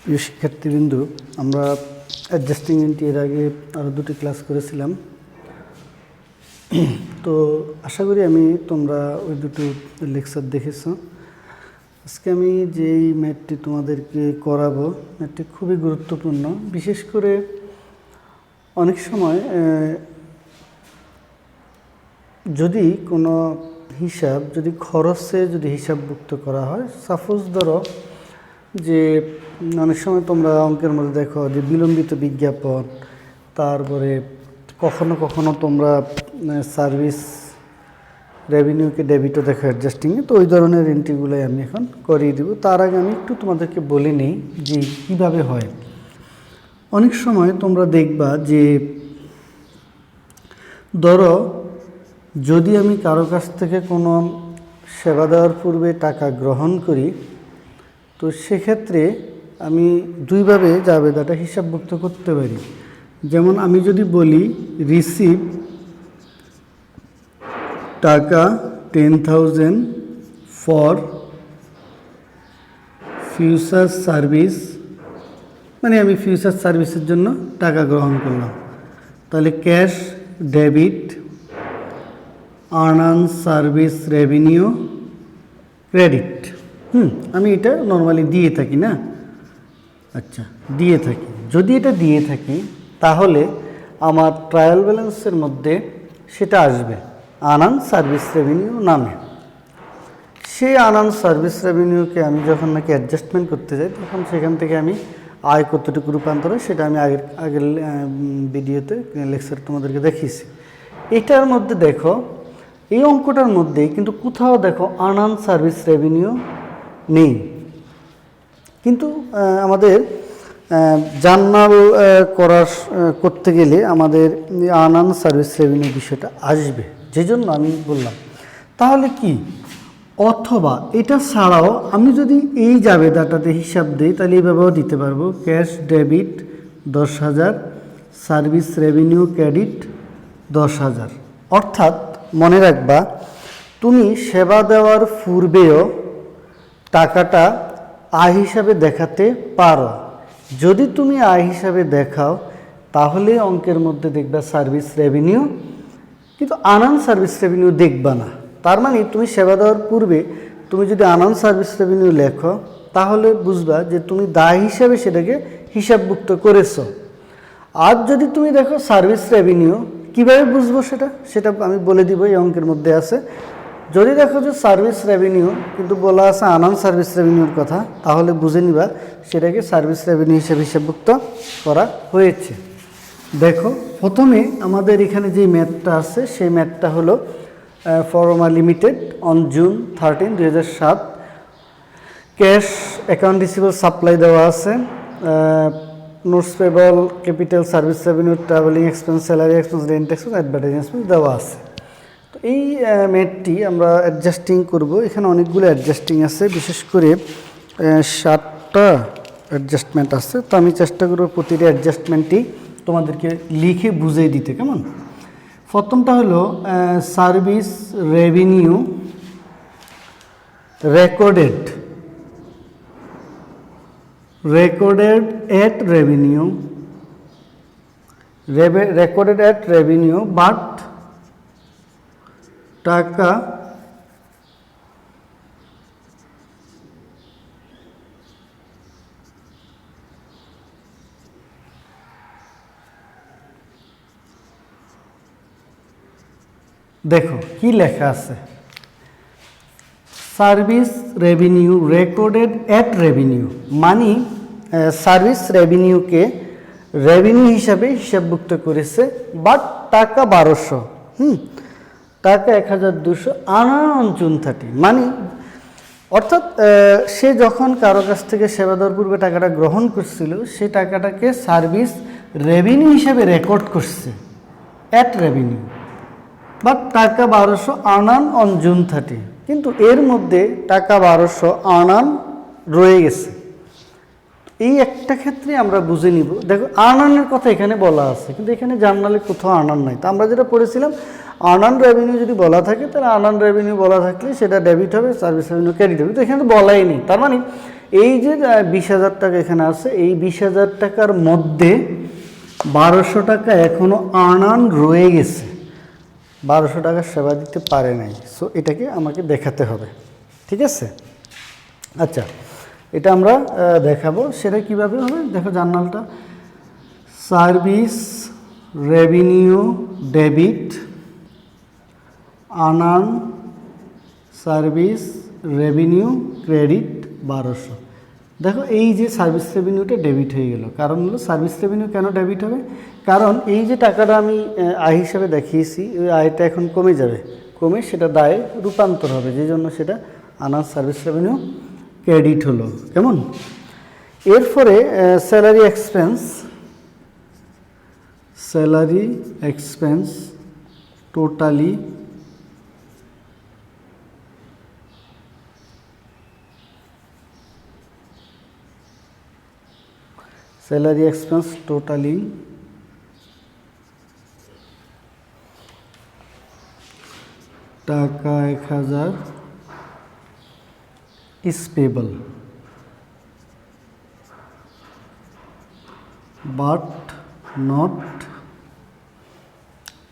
প্রিয় শিক্ষার্থীবৃন্দু, আমরা adjusting entry এর আগে আরও দুটি ক্লাস করেছিলাম। তো আশা করি তোমরা ওই দুটো লেকচার দেখেছো। আজকে আমি যেই ম্যাথটি তোমাদেরকে করাবো, ম্যাথটি খুবই গুরুত্বপূর্ণ। বিশেষ করে অনেক সময় যদি কোনো হিসাব যদি খরচে যদি হিসাবভুক্ত করা হয়, সাপোজ ধরো যে অনেক সময় তোমরা অঙ্কের মধ্যে দেখো যে বিলম্বিত বিজ্ঞাপন, তারপরে কখনো কখনো তোমরা সার্ভিস রেভিনিউকে ডেবিটও দেখো অ্যাডজাস্টিংয়ে। তো ওই ধরনের এন্ট্রিগুলোই আমি এখন করিয়ে দেবো। তার আগে আমি একটু তোমাদেরকে বলে নিই যে কীভাবে হয়। অনেক সময় তোমরা দেখবা যে ধরো যদি আমি কারো কাছ থেকে কোনো সেবা দেওয়ার পূর্বে টাকা গ্রহণ করি, তো সেক্ষেত্রে আমি দুইভাবে জাবেদাটা হিসাবভুক্ত করতে পারি। যেমন আমি যদি বলি রিসিভ টাকা 10,000 ফর ফিউচার সার্ভিস, মানে আমি ফিউচার সার্ভিসের জন্য টাকা গ্রহণ করলাম, তাহলে cash debit earn service revenue credit. আমি এটা নর্মালি দিয়ে থাকি না? আচ্ছা, দিয়ে থাকি। যদি এটা দিয়ে থাকি তাহলে আমার ট্রায়াল ব্যালেন্সের মধ্যে সেটা আসবে আর্ন সার্ভিস রেভিনিউ নামে। সেই আর্ন সার্ভিস রেভিনিউকে আমি যখন নাকি অ্যাডজাস্টমেন্ট করতে যাই, তখন সেখান থেকে আমি আয় কতটুকু রূপান্তর হয় সেটা আমি আগের ভিডিওতে লেকচার তোমাদেরকে দেখিয়েছি। এটার মধ্যে দেখো, এই অঙ্কটার মধ্যেই কিন্তু কোথাও দেখো আর্ন সার্ভিস রেভিনিউ নেই। কিন্তু আমাদের জার্নাল করতে গেলে আমাদের আর্ন সার্ভিস রেভিনিউ বিষয়টা আসবে, যে জন্য আমি বললাম। তাহলে কি, অথবা এটা ছাড়াও আমি যদি এই জাবেদাটাতে হিসাব দিই, তাহলে এইভাবেও দিতে পারবো cash debit 10,000 service revenue credit 10,000। অর্থাৎ মনে রাখবা, তুমি সেবা দেওয়ার পূর্বেও টাকাটা আয় হিসাবে দেখাতে পারো। যদি তুমি আয় হিসাবে দেখাও তাহলে অঙ্কের মধ্যে দেখবা সার্ভিস রেভিনিউ, কিন্তু আর্ন সার্ভিস রেভিনিউ দেখবা না। তার মানে তুমি সেবা দেওয়ার পূর্বে তুমি যদি আর্ন সার্ভিস রেভিনিউ লেখো, তাহলে বুঝবা যে তুমি দায় হিসাবে সেটাকে হিসাবভুক্ত করেছো। আর যদি তুমি দেখো সার্ভিস রেভিনিউ, কীভাবে বুঝবো সেটা আমি বলে দিব, এই অঙ্কের মধ্যে আছে। যদি দেখো যে সার্ভিস রেভিনিউ কিন্তু বলা আছে আর্ন সার্ভিস রেভিনিউর কথা, তাহলে বুঝে নিবা সেটাকে সার্ভিস রেভিনিউ হিসেবে হিসাবভুক্ত করা হয়েছে। দেখো, প্রথমে আমাদের এখানে যে ম্যাথটা আছে সেই ম্যাথটা হলো Forma limited on June 13, 2007 cash account receivable supply দেওয়া আছে, notes payable capital service revenue travelling expense salary expense rent expense advertising expense দেওয়া আছে। তো এই ম্যাথটি আমরা অ্যাডজাস্টিং করব। এখানে অনেকগুলো অ্যাডজাস্টিং আছে, বিশেষ করে 7টা অ্যাডজাস্টমেন্ট আছে। তো আমি চেষ্টা করব প্রতিটি অ্যাডজাস্টমেন্টই তোমাদেরকে লিখে বুঝিয়ে দিতে। কেমন? প্রথমটা হলো service revenue recorded at revenue, recorded at revenue, but টাকা দেখো কি লেখা আছে, service revenue recorded at revenue, মানে সার্ভিস রেভিনিউকে রেভিনিউ হিসাবে হিসাবভুক্ত করেছে, বাট টাকা 1200, টাকা 1200 আর্ন জুন 30, মানে অর্থাৎ সে যখন কারো কাছ থেকে সেবা দেওয়ার পূর্বে টাকাটা গ্রহণ করছিল, সে টাকাটাকে সার্ভিস রেভিনিউ হিসাবে রেকর্ড করছে অ্যাট রেভিনিউ, বাট টাকা 1200 আর্ন অন জুন 30, কিন্তু এর মধ্যে টাকা 1200 আর্ন রয়ে গেছে। এই একটা ক্ষেত্রে আমরা বুঝে নিব। দেখো, আর্নের কথা এখানে বলা আছে, কিন্তু এখানে জার্নালে কোথাও আর্ন নাই। তো আমরা যেটা পড়েছিলাম, আর্ন রেভিনিউ যদি বলা থাকে, তাহলে আর্ন রেভিনিউ বলা থাকলে সেটা ডেবিট হবে, সার্ভিস রেভিনিউ ক্রেডিট হবে। তো এখানে তো বলাই নেই। তার মানে এই যে 20,000 টাকা এখানে আছে, এই 20,000 টাকার মধ্যে 1200 টাকা এখনো আর্ন রয়ে গেছে, 1200 টাকার সেবা দিতে পারে নাই। সো এটাকে আমাকে দেখাতে হবে, ঠিক আছে? আচ্ছা, এটা আমরা দেখাবো। সেটা কিভাবে হবে দেখো, জার্নালটা service revenue debit unearned service revenue credit 1200। দেখো এই যে সার্ভিস রেভিনিউটা ডেবিট হয়ে গেল। কারণ হলো সার্ভিস রেভিনিউ কেন ডেবিট হবে? কারণ এই যে টাকাটা আমি আয় হিসাবে দেখিয়েছি, ওই আয়টা এখন কমে যাবে, কমে সেটা দায়ে রূপান্তর হবে, যে জন্য সেটা আনআর্ন সার্ভিস রেভিনিউ ক্রেডিট হলো। কেমন? এরপরে salary expense, salary expense totally salary expense totally টাকা 1000 is payable but not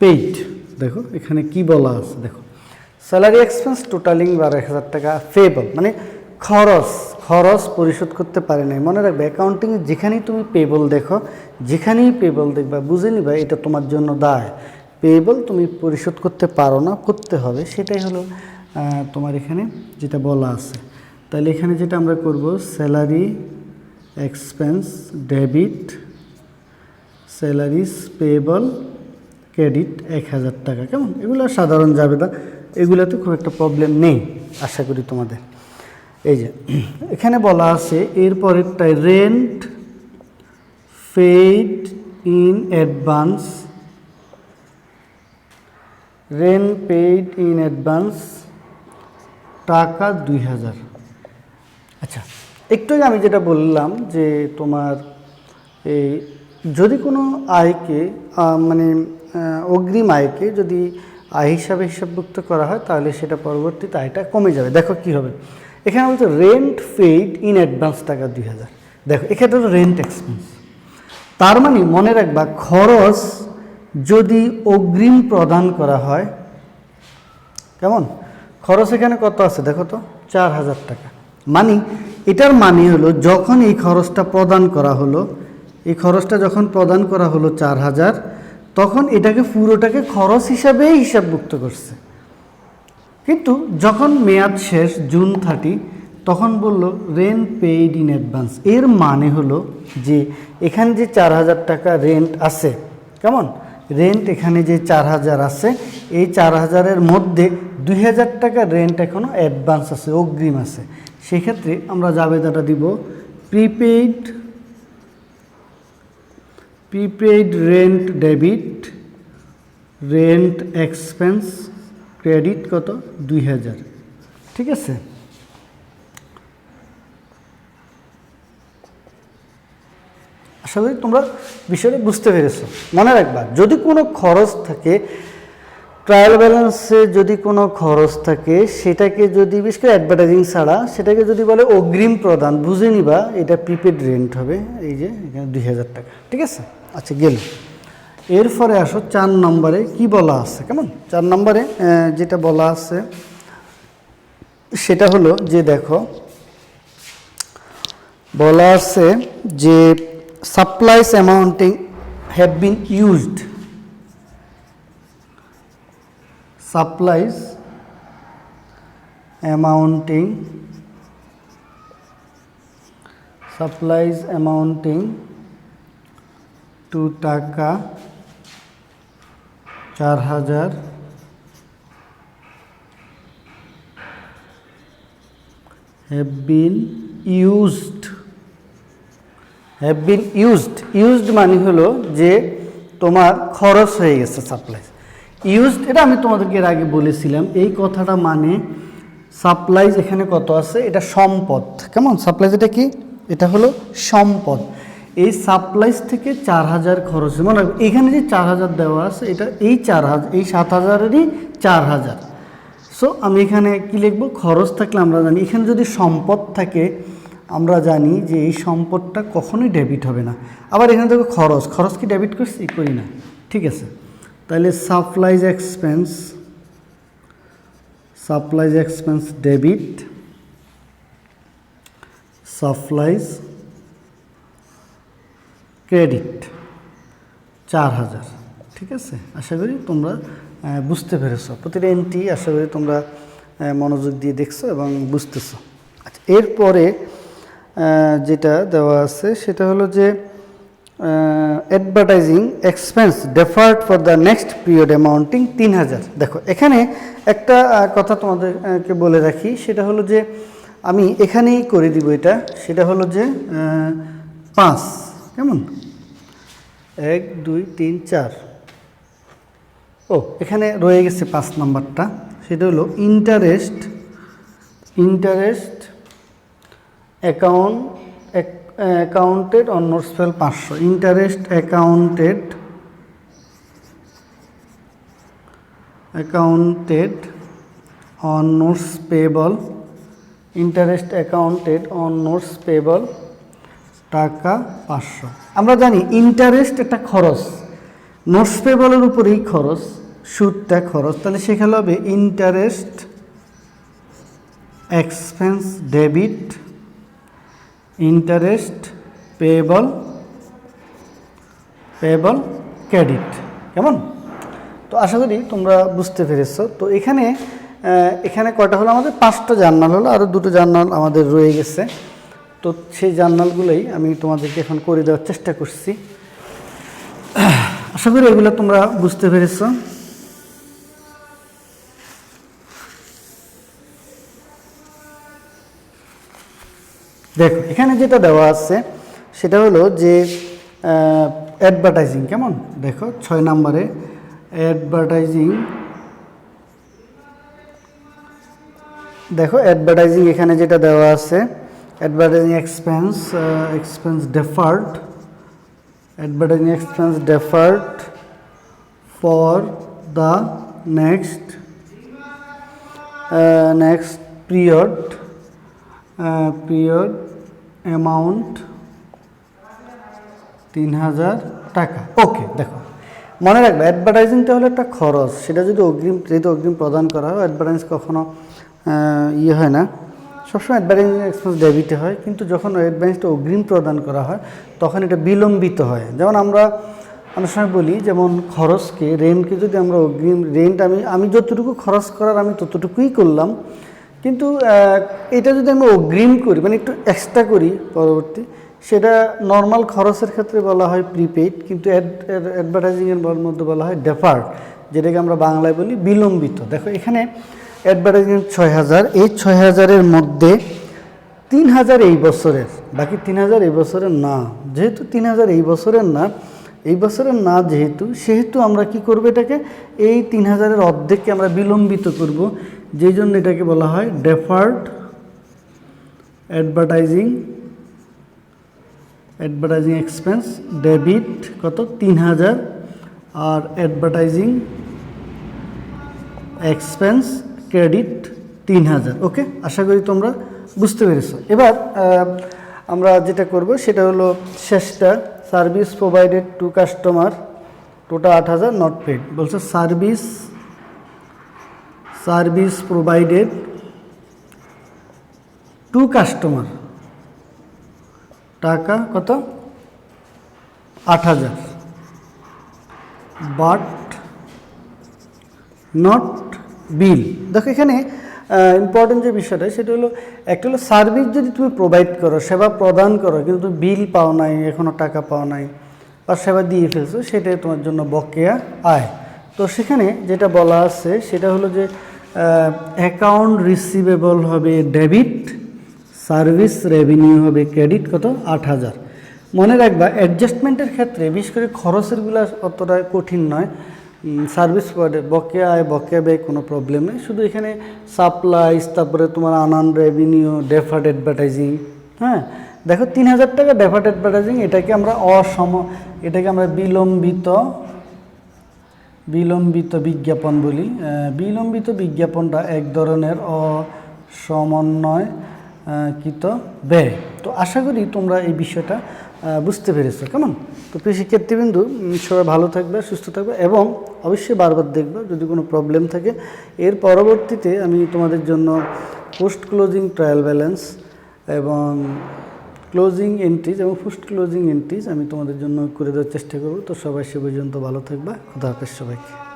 paid। দেখো এখানে কি বলা আছে, দেখো স্যালারি এক্সপেন্স টোটালিং 12,000 টাকা পেবল, মানে খরচ পরিশোধ করতে পারে নাই। মনে রাখবে অ্যাকাউন্টিংয়ে যেখানেই তুমি পেবল দেখো, যেখানেই পেবল দেখবা বুঝে নিবা এটা তোমার জন্য দায়। পেবল তুমি পরিশোধ করতে পারো না, করতে হবে, সেটাই হলো তোমার এখানে যেটা বলা আছে। তাহলে এখানে যেটা আমরা করব, salary expense debit salaries payable credit 1000 টাকা। কেমন? এগুলো সাধারণ জাবেদা, এগুলোতে খুব একটা প্রবলেম নেই আশা করি তোমাদের। এই যে এখানে বলা আছে এরপরেরটাই rent paid in advance, rent paid in advance টাকা 2000। আচ্ছা, একটু আগে আমি যেটা বললাম যে তোমার এই যদি কোনো আয়কে মানে অগ্রিম আয়কে যদি আয় হিসাবে হিসাবভুক্ত করা হয় তাহলে সেটা পরবর্তীতে আয়টা কমে যাবে। দেখো কি হবে, এখানে বলছে রেন্ট পেইড ইন অ্যাডভান্স টাকা 2000। দেখো এখানে হলো রেন্ট এক্সপেন্স, তার মানে মনে রাখবা খরচ যদি অগ্রিম প্রদান করা হয়, কেমন? খরচ এখানে কত আছে দেখো তো, 4000 টাকা। মানে এটার মানে হলো যখন এই খরচটা প্রদান করা হলো, এই খরচটা যখন প্রদান করা হলো 4000, তখন এটাকে পুরোটাকে খরচ হিসাবেই হিসাবভুক্ত করছে। কিন্তু যখন মেয়াদ শেষ জুন 30, তখন বলল রেন্ট পেইড ইন অ্যাডভান্স। এর মানে হলো যে এখানে যে 4000 টাকা রেন্ট আছে, কেমন? রেন্ট এখানে যে 4000 আছে, এই 4000-এর মধ্যে 2000 টাকা রেন্ট এখনও অ্যাডভান্স আছে, অগ্রিম আছে। সেক্ষেত্রে আমরা জাবেদাটা দিব prepaid rent debit rent expense credit কত 2000। ঠিক আছে? আশা করি তোমরা বিষয়টা বুঝতে পেরেছো। মনে রাখবা যদি কোনো খরচ থাকে, ট্রায়াল ব্যালেন্সে যদি কোনো খরচ থাকে, সেটাকে যদি বিশেষ করে অ্যাডভার্টাইজিং ছাড়া সেটাকে যদি বলে অগ্রিম প্রদান, বুঝে নিবা এটা প্রিপেড রেন্ট হবে। এই যে এখানে 2000 টাকা। ঠিক আছে? আচ্ছা, গেল। এরপরে আসো 4 নম্বরে কি বলা আছে। কেমন? 4 নম্বরে যেটা বলা আছে সেটা হলো যে দেখো বলা আছে যে supplies amounting have been used, supplies amounting to টাকা 4000 have been used মানে হলো যে তোমার খরচ হয়ে গেছে। সাপ্লাইজ ইউজড, এটা আমি তোমাদেরকে এর আগে বলেছিলাম। এই কথাটা মানে সাপ্লাইজ এখানে কত আছে, এটা সম্পদ। কেমন? সাপ্লাইজ এটা কি? এটা হলো সম্পদ। এই সাপ্লাইজ থেকে 4000 খরচ, মানে এখানে যে 4000 দেওয়া আছে, এটা এই 4000, এই 7000-এরই 4000। সো আমি এখানে কি লিখবো? খরচ থাকলে আমরা জানি এখানে যদি সম্পদ থাকে আমরা জানি যে এই সম্পদটা কখনোই ডেবিট হবে না। আবার এখানে দেখো খরচ, খরচ কি ডেবিট করছি? করি না। ঠিক আছে, তাহলে supplies expense debit, supplies credit 4000। ঠিক আছে, আশা করি তোমরা বুঝতে পেরেছো। প্রতিটা এন্ট্রি আশা করি তোমরা মনোযোগ দিয়ে দেখছো এবং বুঝতেছো। আচ্ছা, এরপরে যেটা দেওয়া আছে সেটা হলো যে advertising expense deferred for the next period amounting 3000। দেখো এখানে একটা কথা তোমাদেরকে বলে রাখি, সেটা হলো যে আমি এখানেই করে দিব এটা, সেটা হলো যে 5, কেমন 1 2 3 4, এখানে রয়ে গেছে 5 নাম্বারটা, সেটা হলো interest accounted on notes payable 500, interest accounted on notes payable, interest accounted on notes payable টাকা 500। আমরা জানি ইন্টারেস্ট একটা খরচ, নোটস পেবলের উপরেই খরচ, সুদটা খরচ, তাহলে সেখানে হবে interest expense debit, interest payable credit. কেমন? তো আশা করি তোমরা বুঝতে পেরেছো। তো এখানে কয়টা হলো? আমাদের 5টা জার্নাল হলো, আরও 2টো জার্নাল আমাদের রয়ে গেছে। তো সেই জার্নালগুলোই আমি তোমাদেরকে এখন করে দেওয়ার চেষ্টা করছি। আশা করি এগুলো তোমরা বুঝতে পেরেছো। দেখো এখানে যেটা দেওয়া আছে সেটা হলো যে অ্যাডভার্টাইজিং। কেমন? দেখো 6 নম্বরে অ্যাডভার্টাইজিং। দেখো অ্যাডভার্টাইজিং এখানে যেটা দেওয়া আছে, advertising expense deferred, advertising expense deferred for the next period amount 3000 টাকা। ওকে, দেখো মনে রাখবে অ্যাডভার্টাইজিংটা হলো একটা খরচ, সেটা যদি যেহেতু অগ্রিম প্রদান করা হয়, অ্যাডভার্টাইজ কখনো হয় না, সবসময় অ্যাডভার্টাইজিং এক্সপেন্স ডেবিটে হয়, কিন্তু যখন অ্যাডভান্সটা অগ্রিম প্রদান করা হয় তখন এটা বিলম্বিত হয়। যেমন আমরা অনেক সময় বলি, যেমন রেন্টকে যদি আমরা রেন্ট আমি যতটুকু খরচ করার আমি ততটুকুই করলাম, কিন্তু এটা যদি আমি অগ্রিম করি, মানে একটু এক্সট্রা করি পরবর্তী, সেটা নর্মাল খরচের ক্ষেত্রে বলা হয় প্রিপেইড, কিন্তু অ্যাডভার্টাইজিংয়ের মধ্যে বলা হয় ডেফার্ড, যেটাকে আমরা বাংলায় বলি বিলম্বিত। দেখো এখানে অ্যাডভার্টাইজিং 6000, এই 6000-এর মধ্যে 3000 এই বছরের, বাকি 3000 এই বছরের না। যেহেতু 3000 এই বছরের না সেহেতু আমরা কি করব, এটাকে এই 3000-এর অর্ধেককে আমরা বিলম্বিত করব, যেই জন্য এটাকে বলা হয় ডেফার্ড অ্যাডভার্টাইজিং এক্সপেন্স ডেবিট কত 3000, আর অ্যাডভার্টাইজিং এক্সপেন্স ক্রেডিট 3000। ওকে, আশা করি তোমরা বুঝতে পেরেছো। এবার আমরা যেটা করব সেটা হলো শেষটা, service provided to customer total 8000 not paid. বলছে সার্ভিস প্রোভাইডেড টু কাস্টমার টাকা কত 8000, বাট নট বিল। দেখো এখানে ইম্পর্টেন্ট যে বিষয়টা সেটা হলো, একটা হলো সার্ভিস যদি তুমি প্রোভাইড করো, সেবা প্রদান করো, কিন্তু তুমি বিল পাও নাই, এখনও টাকা পাও নাই বা সেবা দিয়ে ফেলছো, সেটাই তোমার জন্য বকেয়া আয়। তো সেখানে যেটা বলা আছে সেটা হলো যে অ্যাকাউন্ট রিসিভেবল হবে ডেবিট, সার্ভিস রেভিনিউ হবে ক্রেডিট কত 8000। মনে রাখবা অ্যাডজাস্টমেন্টের ক্ষেত্রে বিশেষ করে খরচেরগুলো অতটা কঠিন নয়, সার্ভিস প্রোভাইডার বকেয়া আয় বকেয়া ব্যয় কোনো প্রবলেম নেই, শুধু এখানে সাপ্লাইজ, তারপরে তোমার আনান রেভিনিউ, ডেফার্ড অ্যাডভার্টাইজিং। হ্যাঁ, দেখো 3000 টাকা ডেফার্ড অ্যাডভার্টাইজিং, এটাকে আমরা বিলম্বিত বিজ্ঞাপন বলি। বিলম্বিত বিজ্ঞাপনটা এক ধরনের অসমন্বয় কৃত ব্যয়। তো আশা করি তোমরা এই বিষয়টা বুঝতে পেরেছো। কেমন? তো প্রিয় শিক্ষার্থীবৃন্দু, সবাই ভালো থাকবে, সুস্থ থাকবে এবং অবশ্যই বারবার দেখবে যদি কোনো প্রবলেম থাকে। এর পরবর্তীতে আমি তোমাদের জন্য পোস্ট ক্লোজিং ট্রায়াল ব্যালেন্স এবং ক্লোজিং এন্ট্রিজ এবং পোস্ট ক্লোজিং এন্ট্রিজ আমি তোমাদের জন্য করে দেওয়ার চেষ্টা করব। তো সবাই সে পর্যন্ত ভালো থাকবে। খুদা হাফেজ সবাইকে।